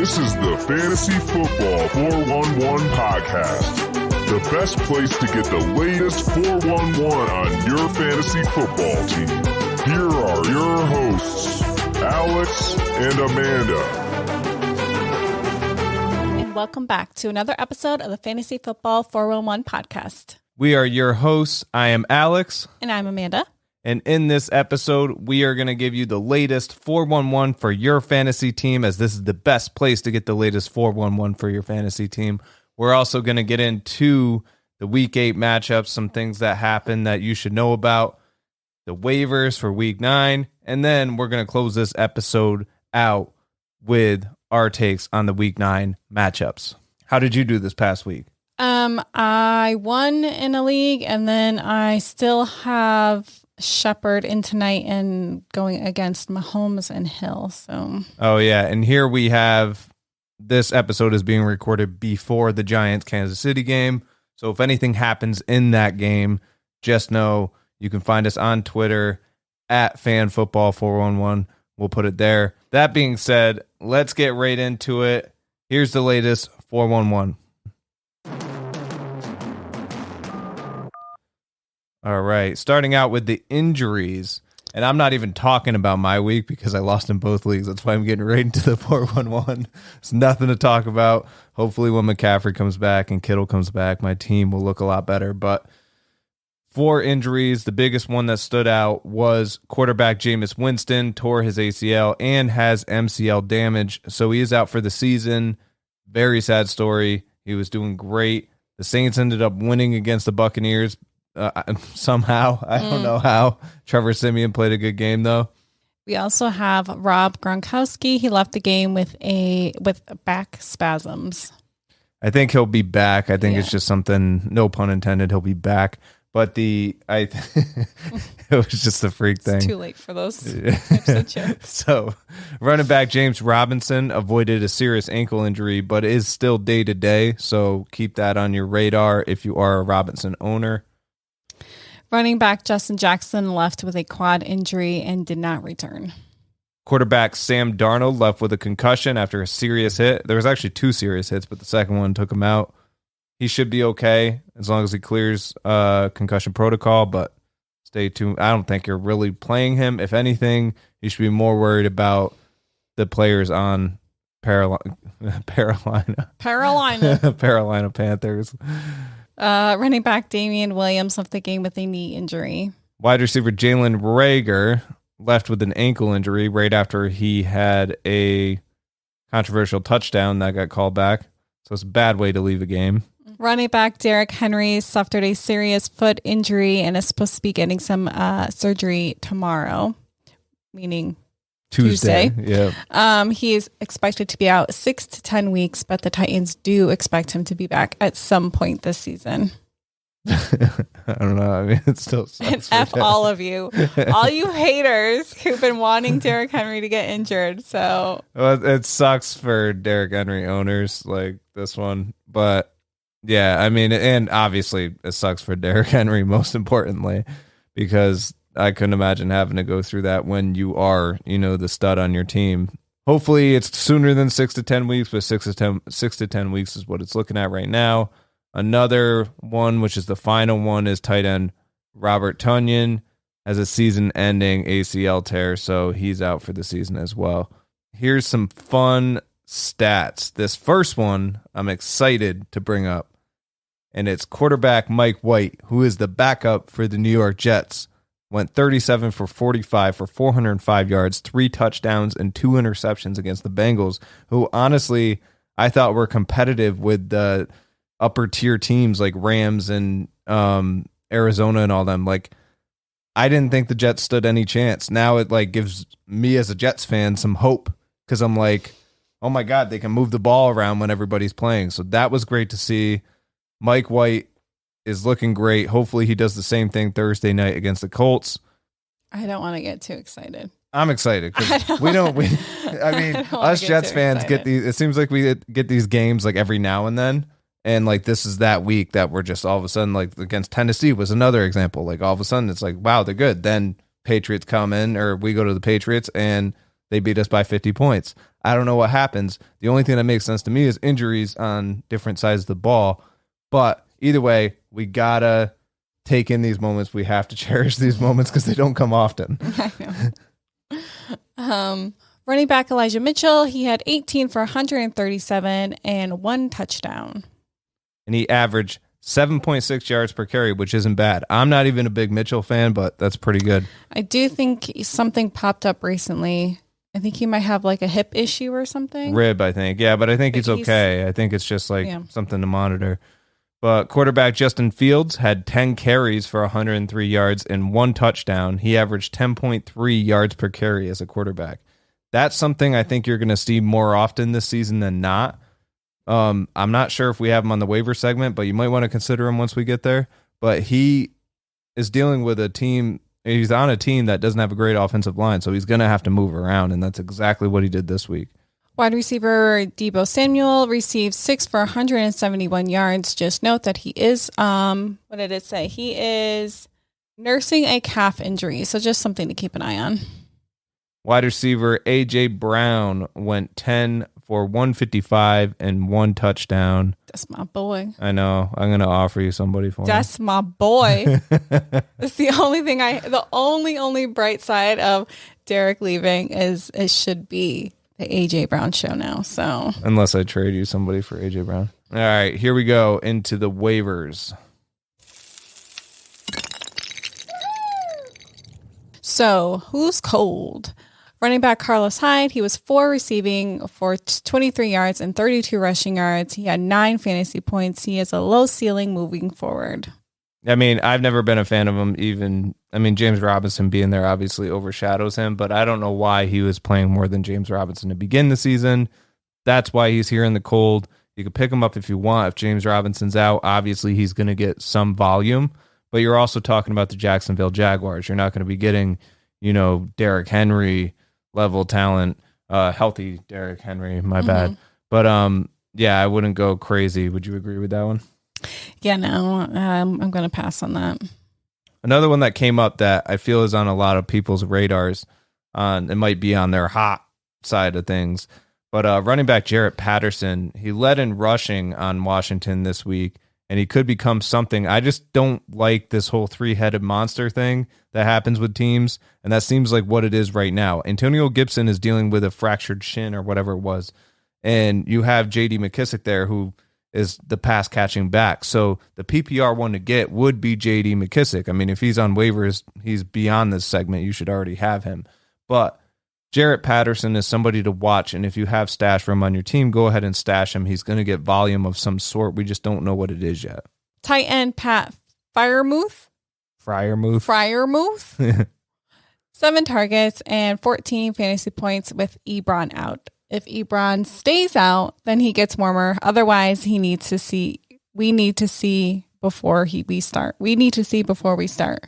This is the Fantasy Football 411 podcast. The best place to get the latest 411 on your fantasy football team. Here are your hosts, Alex and Amanda. And welcome back to another episode of the Fantasy Football 411 podcast. We are your hosts. I am Alex. And I'm Amanda. And in this episode, we are going to give you the latest 411 for your fantasy team, as this is the best place to get the latest 411 for your fantasy team. We're also going to get into the Week 8 matchups, some things that happen that you should know about, the waivers for Week 9, and then we're going to close this episode out with our takes on the Week 9 matchups. How did you do this past week? I won in a league, and then I still have Shepard in tonight and going against Mahomes and Hill. So. Oh, yeah, and here we have... This episode is being recorded before the Giants-Kansas City game. So if anything happens in that game, just know you can find us on Twitter at FanFootball411. We'll put it there. That being said, let's get right into it. Here's the latest 411. All right, starting out with the injuries. And I'm not even talking about my week because I lost in both leagues. That's why I'm getting right into the 411. There's nothing to talk about. Hopefully when McCaffrey comes back and Kittle comes back, my team will look a lot better. But 4 injuries, the biggest one that stood out was quarterback Jameis Winston tore his ACL and has MCL damage. So he is out for the season. Very sad story. He was doing great. The Saints ended up winning against the Buccaneers. Somehow, I don't know how. Trevor Siemian played a good game, though. We also have Rob Gronkowski. He left the game with back spasms. I think he'll be back. I think it's just something, no pun intended, he'll be back. But it was just a freak thing. It's too late for those types of jokes. So, running back James Robinson avoided a serious ankle injury, but is still day to day. So keep that on your radar if you are a Robinson owner. Running back Justin Jackson left with a quad injury and did not return. Quarterback Sam Darnold left with a concussion after a serious hit. There was actually 2 serious hits, but the second one took him out. He should be okay as long as he clears concussion protocol, but stay tuned. I don't think you're really playing him. If anything, you should be more worried about the players on Carolina Panthers. Running back Damian Williams left the game with a knee injury. Wide receiver Jalen Reagor left with an ankle injury right after he had a controversial touchdown that got called back. So it's a bad way to leave a game. Running back Derrick Henry suffered a serious foot injury and is supposed to be getting some surgery tomorrow, meaning Tuesday. Yeah. He is expected to be out 6 to 10 weeks, but the Titans do expect him to be back at some point this season. I don't know. I mean, it still sucks. And F all of you. All you haters who've been wanting Derrick Henry to get injured. So it sucks for Derrick Henry owners like this one. But yeah, I mean, and obviously it sucks for Derrick Henry most importantly, because I couldn't imagine having to go through that when you are, the stud on your team. Hopefully it's sooner than 6 to 10 weeks, but 6 to 10 weeks is what it's looking at right now. Another one, which is the final one, is tight end Robert Tonyan has a season-ending ACL tear, so he's out for the season as well. Here's some fun stats. This first one I'm excited to bring up, and it's quarterback Mike White, who is the backup for the New York Jets. Went 37 for 45 for 405 yards, 3 touchdowns, and 2 interceptions against the Bengals, who honestly I thought were competitive with the upper tier teams like Rams and Arizona and all them. Like, I didn't think the Jets stood any chance. Now it gives me as a Jets fan some hope, because I'm like, oh my God, they can move the ball around when everybody's playing. So that was great to see. Mike White is looking great. Hopefully he does the same thing Thursday night against the Colts. I don't want to get too excited. I'm excited because us Jets fans get these. It seems like we get these games every now and then. And this is that week that we're just all of a sudden, against Tennessee was another example. All of a sudden it's wow, they're good. Then Patriots come in, or we go to the Patriots and They beat us by 50 points. I don't know what happens. The only thing that makes sense to me is injuries on different sides of the ball. But either way, we got to take in these moments. We have to cherish these moments because they don't come often. I know. Running back Elijah Mitchell, he had 18 for 137 and 1 touchdown. And he averaged 7.6 yards per carry, which isn't bad. I'm not even a big Mitchell fan, but that's pretty good. I do think something popped up recently. I think he might have like a hip issue or something. Rib, I think. Yeah, but I think it's okay. I think it's just like something to monitor. But quarterback Justin Fields had 10 carries for 103 yards and 1 touchdown. He averaged 10.3 yards per carry as a quarterback. That's something I think you're going to see more often this season than not. I'm not sure if we have him on the waiver segment, but you might want to consider him once we get there. But he is dealing with a team. He's on a team that doesn't have a great offensive line, so he's going to have to move around, and that's exactly what he did this week. Wide receiver Deebo Samuel received 6 for 171 yards. Just note that he is, what did it say? He is nursing a calf injury, so just something to keep an eye on. Wide receiver A.J. Brown went 10 for 155 and 1 touchdown. That's my boy. I know. I'm going to offer you somebody for him. That's my boy. It's the only thing the only bright side of Derek leaving is it should be the A.J. Brown show now. So unless I trade you somebody for A.J. Brown. All right, here we go into the waivers. So who's cold? Running back Carlos Hyde, he was 4 receiving for 23 yards and 32 rushing yards. He had 9 fantasy points. He has a low ceiling moving forward. I mean, I've never been a fan of him. James Robinson being there obviously overshadows him, but I don't know why he was playing more than James Robinson to begin the season. That's why he's here in the cold. You can pick him up if you want. If James Robinson's out, obviously he's going to get some volume, but you're also talking about the Jacksonville Jaguars. You're not going to be getting, Derrick Henry level talent, healthy Derrick Henry, my bad. But I wouldn't go crazy. Would you agree with that one? Yeah, no, I'm going to pass on that. Another one that came up that I feel is on a lot of people's radars, it might be on their hot side of things, but running back Jarrett Patterson, he led in rushing on Washington this week, and he could become something. I just don't like this whole 3-headed monster thing that happens with teams, and that seems like what it is right now. Antonio Gibson is dealing with a fractured shin or whatever it was, and you have J.D. McKissick there who is the pass catching back. So the PPR one to get would be J.D. McKissick. I mean, if he's on waivers, he's beyond this segment. You should already have him. But Jarrett Patterson is somebody to watch, and if you have stash room on your team, go ahead and stash him. He's going to get volume of some sort. We just don't know what it is yet. Tight end Pat Freiermuth. 7 targets and 14 fantasy points with Ebron out. If Ebron stays out, then he gets warmer. Otherwise, we need to see before we start.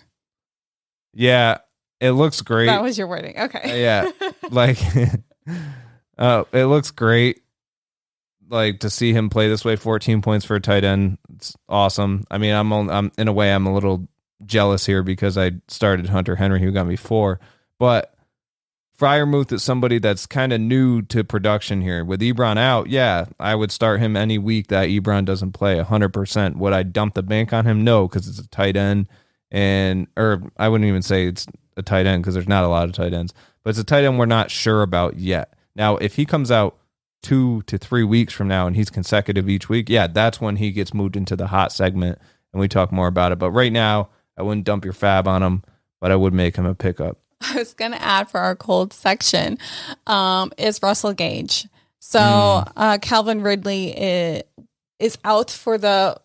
Yeah, it looks great. That was your wording. Okay. Yeah. It looks great. Like to see him play this way, 14 points for a tight end. It's awesome. I mean, I'm in a way, I'm a little jealous here because I started Hunter Henry, who got me 4, but Freiermuth is somebody that's kind of new to production here. With Ebron out, yeah, I would start him any week that Ebron doesn't play 100%. Would I dump the bank on him? No, because it's a tight end. Or I wouldn't even say it's a tight end because there's not a lot of tight ends. But it's a tight end we're not sure about yet. Now, if he comes out 2 to 3 weeks from now and he's consecutive each week, yeah, that's when he gets moved into the hot segment and we talk more about it. But right now, I wouldn't dump your fab on him, but I would make him a pickup. I was going to add for our cold section is Russell Gage. So Calvin Ridley is out for the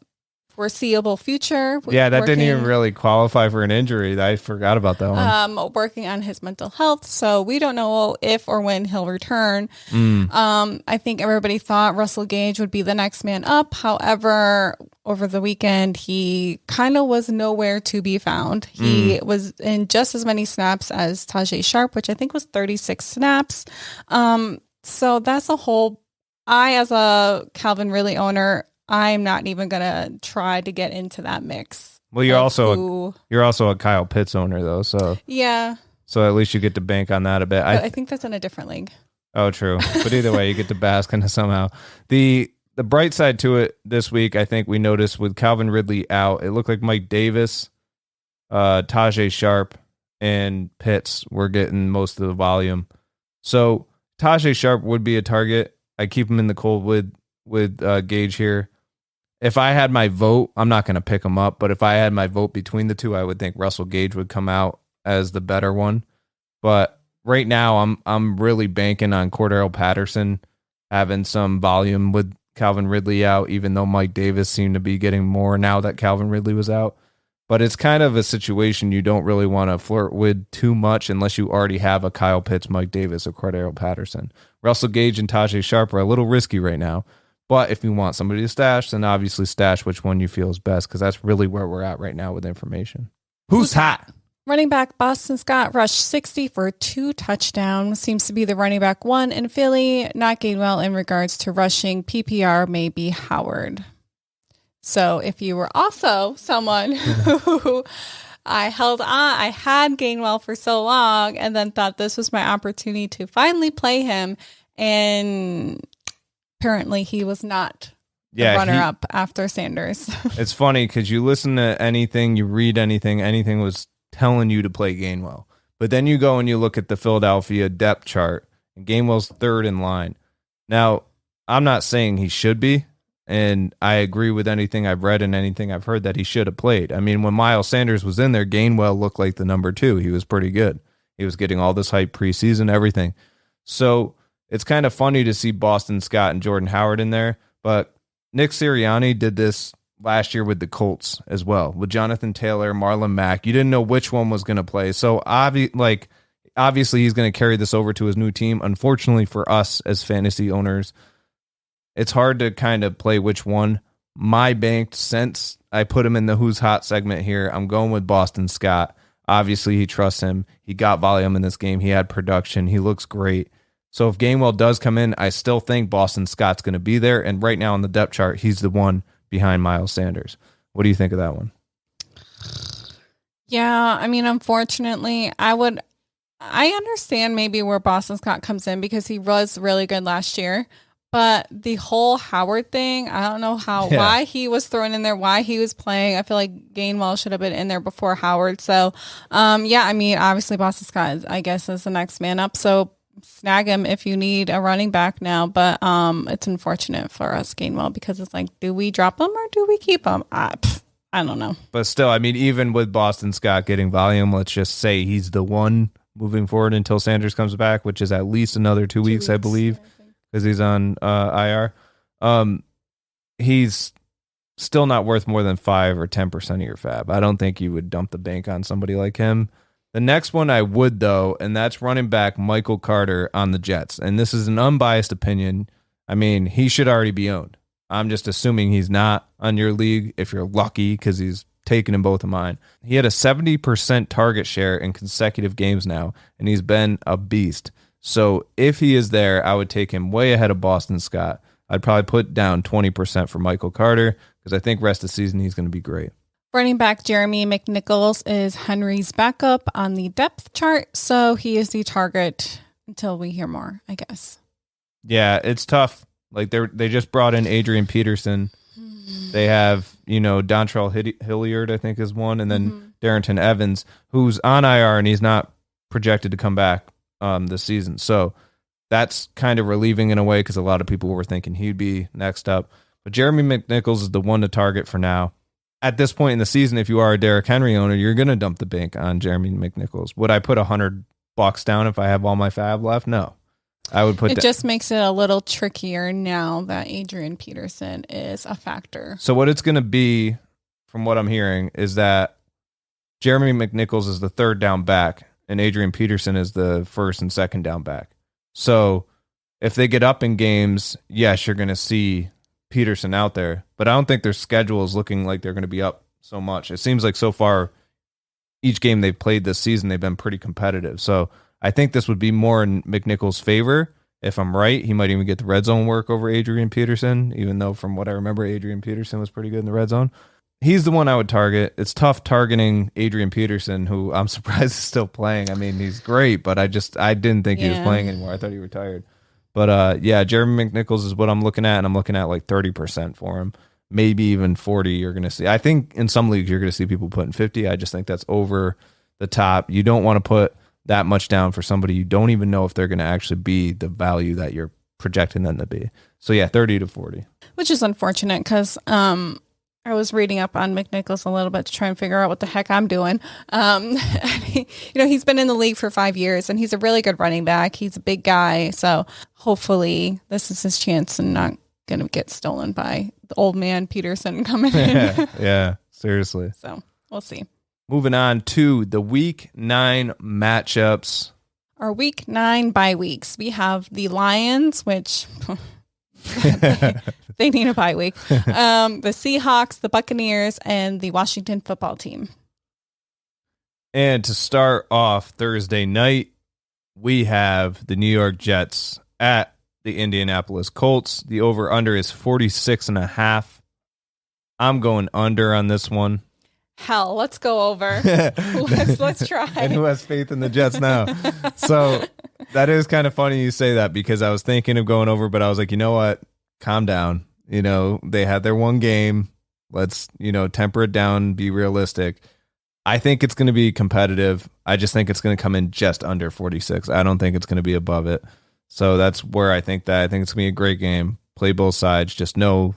foreseeable future. Yeah, that didn't even really qualify for an injury. I forgot about that one. Working on his mental health. So we don't know if or when he'll return. I think everybody thought Russell Gage would be the next man up. However, over the weekend, he kind of was nowhere to be found. He was in just as many snaps as Tajay Sharp, which I think was 36 snaps. So that's a whole, as a Calvin Ridley owner, I'm not even going to try to get into that mix. Well, you're also a Kyle Pitts owner though. So yeah. So at least you get to bank on that a bit. I think that's in a different league. Oh, true. But either way, you get to bask in it somehow. The bright side to it this week, I think we noticed with Calvin Ridley out, it looked like Mike Davis, Tajay Sharp, and Pitts were getting most of the volume. So Tajay Sharp would be a target. I keep him in the cold with Gage here. If I had my vote, I'm not going to pick him up, but if I had my vote between the two, I would think Russell Gage would come out as the better one. But right now, I'm really banking on Cordero Patterson having some volume with Calvin Ridley out, even though Mike Davis seemed to be getting more now that Calvin Ridley was out. But it's kind of a situation you don't really want to flirt with too much unless you already have a Kyle Pitts, Mike Davis, or Cordero Patterson. Russell Gage and Tajay Sharp are a little risky right now. But if you want somebody to stash, then obviously stash which one you feel is best, because that's really where we're at right now with information. Who's hot? Running back Boston Scott rushed 60 for 2 touchdowns. Seems to be the running back one in Philly. Not Gainwell in regards to rushing. PPR may be Howard. So if you were also someone who I had Gainwell for so long and then thought this was my opportunity to finally play him, and apparently he was not the runner-up after Sanders. It's funny because you listen to anything, you read anything was telling you to play Gainwell. But then you go and you look at the Philadelphia depth chart, and Gainwell's third in line. Now, I'm not saying he should be, and I agree with anything I've read and anything I've heard that he should have played. I mean, when Miles Sanders was in there, Gainwell looked like the number 2. He was pretty good. He was getting all this hype preseason, everything. So it's kind of funny to see Boston Scott and Jordan Howard in there, but Nick Sirianni did this last year with the Colts as well, with Jonathan Taylor, Marlon Mack. You didn't know which one was going to play. So obviously he's going to carry this over to his new team. Unfortunately for us as fantasy owners, it's hard to kind of play which one. My banked, since I put him in the Who's Hot segment here, I'm going with Boston Scott. Obviously he trusts him. He got volume in this game. He had production. He looks great. So if Gainwell does come in, I still think Boston Scott's going to be there. And right now on the depth chart, he's the one behind Miles Sanders. What do you think of that one? Yeah, I mean, unfortunately, I understand maybe where Boston Scott comes in because he was really good last year. But the whole Howard thing, I don't know why he was thrown in there, why he was playing. I feel like Gainwell should have been in there before Howard. So, I mean, obviously Boston Scott, is the next man up. So snag him if you need a running back now. But it's unfortunate for us, Gainwell, because it's like, do we drop him or do we keep him? I don't know. But still, I mean, even with Boston Scott getting volume, let's just say he's the one moving forward until Sanders comes back, which is at least another 2 weeks, I believe. Because he's on IR. He's still not worth more than 5 or 10% of your fab. I don't think you would dump the bank on somebody like him. The next one I would, though, and that's running back Michael Carter on the Jets. And this is an unbiased opinion. I mean, he should already be owned. I'm just assuming he's not on your league if you're lucky, because he's taken in both of mine. He had a 70% target share in consecutive games now, and he's been a beast. So if he is there, I would take him way ahead of Boston Scott. I'd probably put down 20% for Michael Carter because I think rest of the season he's going to be great. Running back Jeremy McNichols is Henry's backup on the depth chart, so he is the target until we hear more, I guess. Yeah, it's tough. Like they just brought in Adrian Peterson. They have, Dontrell Hilliard, I think, is one, and then Darrington Evans, who's on IR and he's not projected to come back this season. So that's kind of relieving in a way because a lot of people were thinking he'd be next up. But Jeremy McNichols is the one to target for now. At this point in the season, if you are a Derrick Henry owner, you're going to dump the bank on Jeremy McNichols. Would I put $100 down if I have all my fab left? No. I would put it just makes it a little trickier now that Adrian Peterson is a factor. So what it's going to be, from what I'm hearing, is that Jeremy McNichols is the third down back and Adrian Peterson is the first and second down back. So if they get up in games, yes, you're going to see Peterson out there, but I don't think their schedule is looking like they're going to be up so much. It seems like so far, each game they've played this season, they've been pretty competitive. So I think this would be more in McNichols' favor. If I'm right, he might even get the red zone work over Adrian Peterson, even though from what I remember, Adrian Peterson was pretty good in the red zone. He's the one I would target. It's tough targeting Adrian Peterson, who I'm surprised is still playing. I mean, he's great, but I didn't think he was playing anymore. I thought he retired. But Jeremy McNichols is what I'm looking at, and I'm looking at like 30% for him. Maybe even 40 you're going to see. I think in some leagues you're going to see people putting 50. I just think that's over the top. You don't want to put that much down for somebody you don't even know if they're going to actually be the value that you're projecting them to be. So 30 to 40. Which is unfortunate because I was reading up on McNichols a little bit to try and figure out what the heck I'm doing. He's been in the league for 5 years, and he's a really good running back. He's a big guy. So hopefully this is his chance and not going to get stolen by the old man Peterson coming in. Yeah, seriously. So we'll see. Moving on to the Week 9 matchups. Our Week 9 bye weeks. We have the Lions, which they need a bye week. The Seahawks, the Buccaneers, and the Washington football team. And to start off Thursday night, we have the New York Jets at the Indianapolis Colts. The over-under is 46.5. I'm going under on this one. Hell, let's go over. let's try. And who has faith in the Jets now? So that is kind of funny you say that, because I was thinking of going over, but I was like, you know what? Calm down. They had their one game. Let's, temper it down, be realistic. I think it's going to be competitive. I just think it's going to come in just under 46. I don't think it's going to be above it. So that's where I think it's going to be a great game. Play both sides. Just know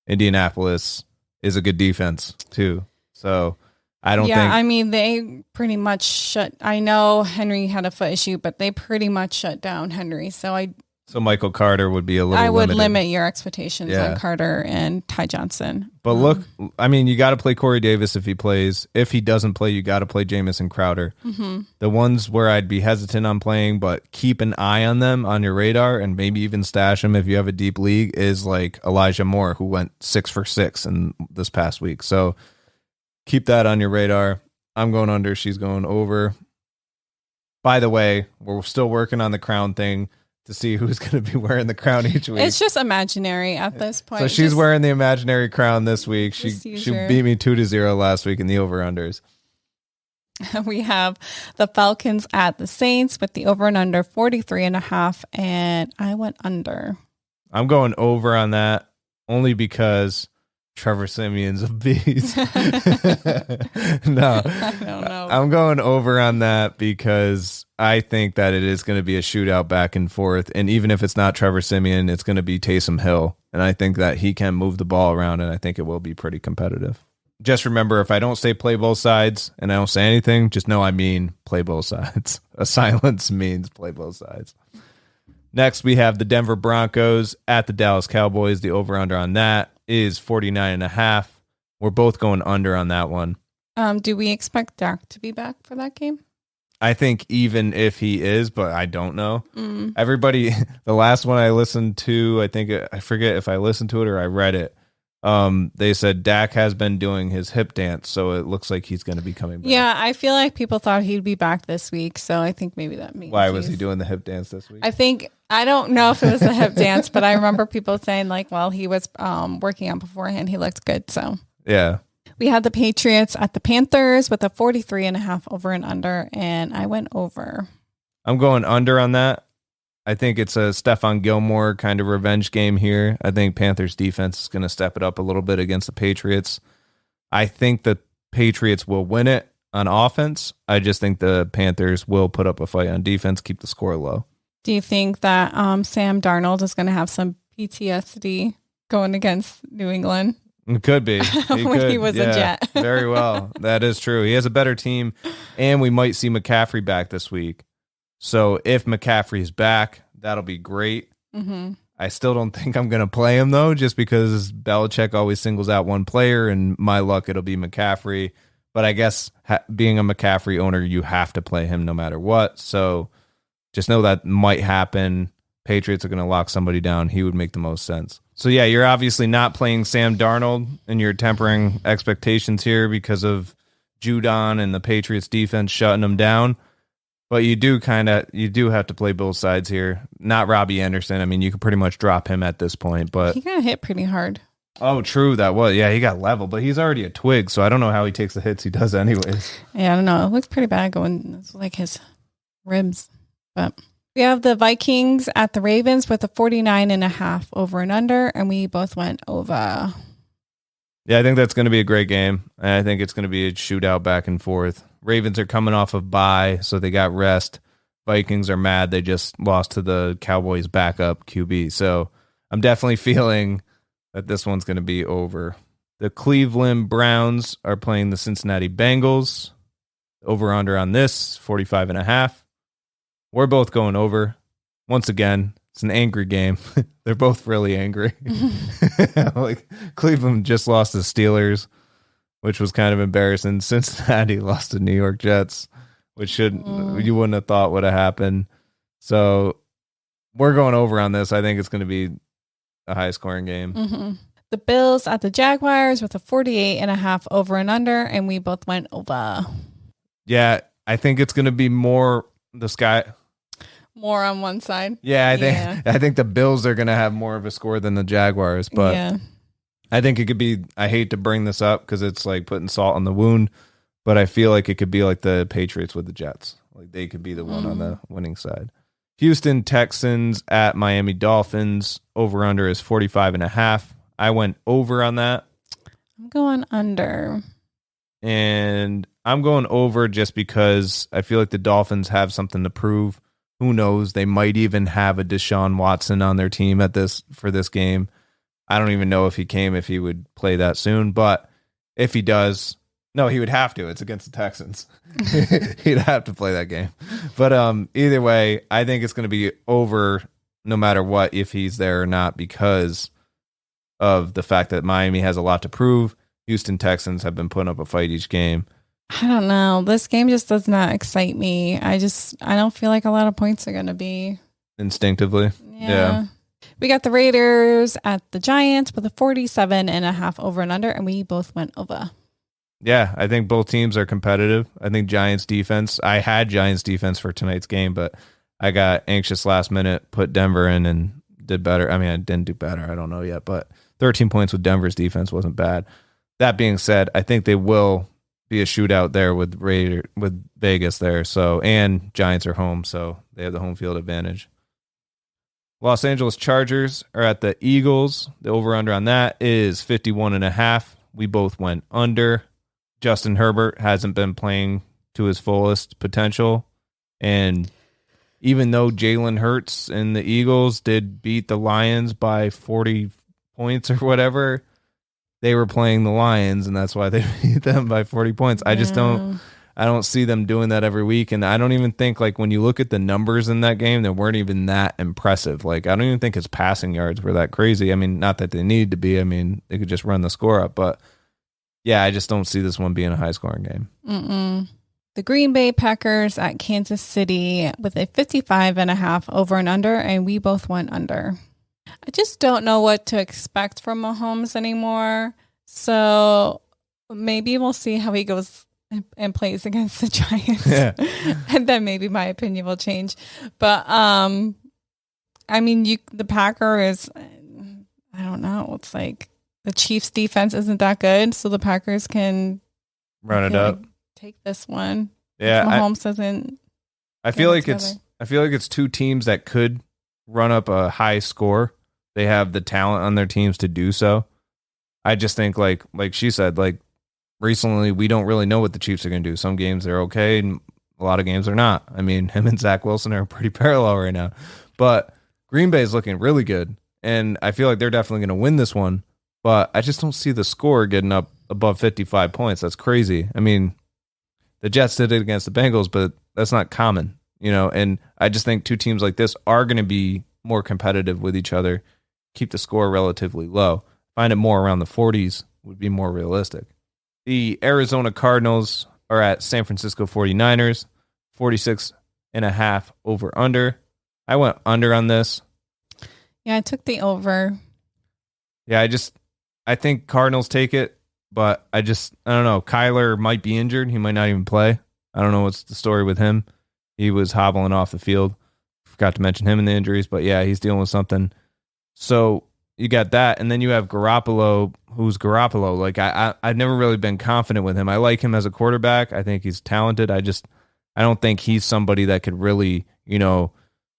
Indianapolis is a good defense too. So I don't think. Yeah, I mean, they pretty much I know Henry had a foot issue, but they pretty much shut down Henry. So Michael Carter would be a little. I would limited. limit your expectations on Carter and Ty Johnson. But look, I mean, you got to play Corey Davis if he plays. If he doesn't play, you got to play Jamison Crowder. Mm-hmm. The ones where I'd be hesitant on playing, but keep an eye on them on your radar, and maybe even stash them if you have a deep league, is like Elijah Moore, who went 6 for 6 in this past week. So keep that on your radar. I'm going under. She's going over. By the way, we're still working on the crown thing to see who's going to be wearing the crown each week. It's just imaginary at this point. So she's wearing the imaginary crown this week. She beat me 2-0 last week in the over-unders. We have the Falcons at the Saints with the over and under 43.5, and I went under. I'm going over on that only because Trevor Simeon's a beast. No, I don't know. I'm going over on that because I think that it is going to be a shootout back and forth. And even if it's not Trevor Simeon, it's going to be Taysom Hill. And I think that he can move the ball around, and I think it will be pretty competitive. Just remember, if I don't say play both sides and I don't say anything, just know I mean play both sides. A silence means play both sides. Next, we have the Denver Broncos at the Dallas Cowboys. The over-under on that is 49.5. We're both going under on that one. Do we expect Dak to be back for that game? I think even if he is, but I don't know. Everybody, the last one I listened to, I forget if I listened to it or I read it. They said Dak has been doing his hip dance, so it looks like he's going to be coming back. Yeah, I feel like people thought he'd be back this week, so I think maybe that means. Why was he doing the hip dance this week? I don't know if it was the hip dance, but I remember people saying he was working out beforehand, he looked good. So yeah. We had the Patriots at the Panthers with a 43.5 over and under, and I went over. I'm going under on that. I think it's a Stephon Gilmore kind of revenge game here. I think Panthers defense is going to step it up a little bit against the Patriots. I think the Patriots will win it on offense. I just think the Panthers will put up a fight on defense, keep the score low. Do you think that Sam Darnold is going to have some PTSD going against New England? It could be. He was a Jet. Very well. That is true. He has a better team, and we might see McCaffrey back this week. So if McCaffrey's back, that'll be great. Mm-hmm. I still don't think I'm going to play him, though, just because Belichick always singles out one player, and my luck, it'll be McCaffrey. But I guess being a McCaffrey owner, you have to play him no matter what. So just know that might happen. Patriots are going to lock somebody down. He would make the most sense. So, yeah, you're obviously not playing Sam Darnold, and you're tempering expectations here because of Judon and the Patriots defense shutting him down. But you do have to play both sides here. Not Robbie Anderson. I mean, you could pretty much drop him at this point. But he got hit pretty hard. Oh, true. That was. Yeah, he got leveled, but he's already a twig, so I don't know how he takes the hits he does anyways. Yeah, I don't know. It looks pretty bad going. It's like his ribs. But we have the Vikings at the Ravens with a 49.5 over and under, and we both went over. Yeah, I think that's going to be a great game. And I think it's going to be a shootout back and forth. Ravens are coming off of bye, so they got rest. Vikings are mad. They just lost to the Cowboys' backup QB. So I'm definitely feeling that this one's going to be over. The Cleveland Browns are playing the Cincinnati Bengals. Over-under on this, 45.5. We're both going over. Once again, it's an angry game. They're both really angry. Like Cleveland just lost to Steelers, which was kind of embarrassing. Cincinnati lost to New York Jets, which you wouldn't have thought would have happened. So we're going over on this. I think it's going to be a high-scoring game. Mm-hmm. The Bills at the Jaguars with a 48.5 over and under, and we both went over. Yeah, I think it's going to be more the sky. More on one side. Yeah, I think the Bills are going to have more of a score than the Jaguars, but yeah. I think it could be, I hate to bring this up because it's like putting salt on the wound, but I feel like it could be like the Patriots with the Jets. Like they could be the one on the winning side. Houston Texans at Miami Dolphins. Over under is 45.5. I went over on that. I'm going under. And I'm going over just because I feel like the Dolphins have something to prove. Who knows? They might even have a Deshaun Watson on their team for this game. I don't even know if he would play that soon, but if he does, no, he would have to. It's against the Texans. He'd have to play that game. But either way, I think it's going to be over no matter what, if he's there or not, because of the fact that Miami has a lot to prove. Houston Texans have been putting up a fight each game. I don't know. This game just does not excite me. I don't feel like a lot of points are going to be. Instinctively. Yeah. We got the Raiders at the Giants with a 47.5 over and under, and we both went over. Yeah, I think both teams are competitive. I think Giants defense, I had Giants defense for tonight's game, but I got anxious last minute, put Denver in and did better. I mean, I didn't do better. I don't know yet, but 13 points with Denver's defense wasn't bad. That being said, I think they will be a shootout there with Vegas there. So, and Giants are home, so they have the home field advantage. Los Angeles Chargers are at the Eagles. The over-under on that is 51.5. We both went under. Justin Herbert hasn't been playing to his fullest potential. And even though Jalen Hurts and the Eagles did beat the Lions by 40 points or whatever, they were playing the Lions, and that's why they beat them by 40 points. I just don't see them doing that every week. And I don't even think, like, when you look at the numbers in that game, they weren't even that impressive. Like, I don't even think his passing yards were that crazy. I mean, not that they needed to be. I mean, they could just run the score up. But, yeah, I just don't see this one being a high-scoring game. The Green Bay Packers at Kansas City with a 55.5 over and under, and we both went under. I just don't know what to expect from Mahomes anymore. So maybe we'll see how he goes and plays against the Giants. Yeah. And then maybe my opinion will change. But I mean, the Packers, I don't know. It's like the Chiefs defense isn't that good, so the Packers can run it up. Take this one. Yeah. Mahomes doesn't. I feel like it's two teams that could run up a high score. They have the talent on their teams to do so. I just think, like she said, like, recently we don't really know what the Chiefs are going to do. Some games they're okay, and a lot of games they're not. I mean, him and Zach Wilson are pretty parallel right now. But Green Bay is looking really good, and I feel like they're definitely going to win this one. But I just don't see the score getting up above 55 points. That's crazy. I mean, the Jets did it against the Bengals, but that's not common, you know. And I just think two teams like this are going to be more competitive with each other. Keep the score relatively low. Find it more around the 40s would be more realistic. The Arizona Cardinals are at San Francisco 49ers, 46.5 over under. I went under on this. Yeah, I took the over. Yeah, I think Cardinals take it, but I don't know. Kyler might be injured. He might not even play. I don't know what's the story with him. He was hobbling off the field. Forgot to mention him in the injuries, but yeah, he's dealing with something. So, you got that, and then you have Garoppolo, who's Garoppolo. Like I've never really been confident with him. I like him as a quarterback. I think he's talented. I don't think he's somebody that could really,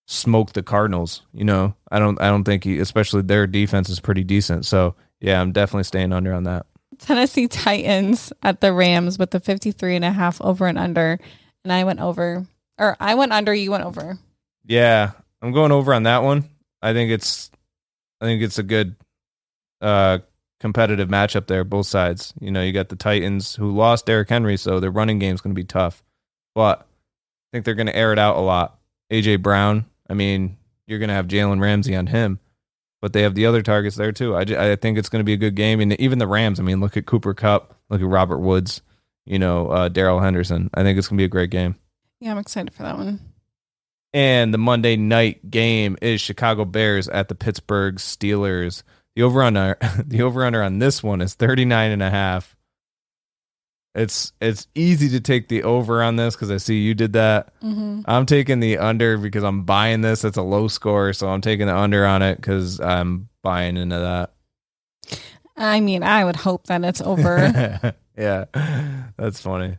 smoke the Cardinals. I don't think especially their defense is pretty decent. So yeah, I'm definitely staying under on that. Tennessee Titans at the Rams with the 53.5 over and under. And I went over, or I went under, you went over. Yeah, I'm going over on that one. I think it's a good competitive matchup there, both sides. You got the Titans who lost Derrick Henry, so their running game is going to be tough. But I think they're going to air it out a lot. A.J. Brown, you're going to have Jalen Ramsey on him, but they have the other targets there too. I think it's going to be a good game. And even the Rams, look at Cooper Kupp, look at Robert Woods, Darrell Henderson. I think it's going to be a great game. Yeah, I'm excited for that one. And the Monday night game is Chicago Bears at the Pittsburgh Steelers. The over-under on this one is 39.5. It's easy to take the over on this because I see you did that. Mm-hmm. I'm taking the under because I'm buying this. It's a low score, so I'm taking the under on it because I'm buying into that. I would hope that it's over. Yeah, that's funny.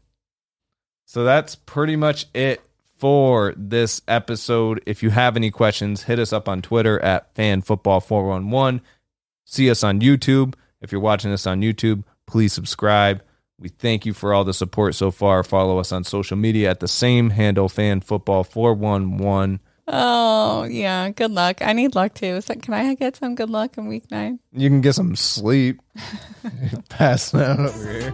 So that's pretty much it for this episode. If you have any questions, hit us up on Twitter at FanFootball411. See us on YouTube. If you're watching us on YouTube, please subscribe. We thank you for all the support so far. Follow us on social media at the same handle, FanFootball411. Oh, yeah. Good luck. I need luck too. So can I get some good luck in week 9? You can get some sleep. Passing out over here.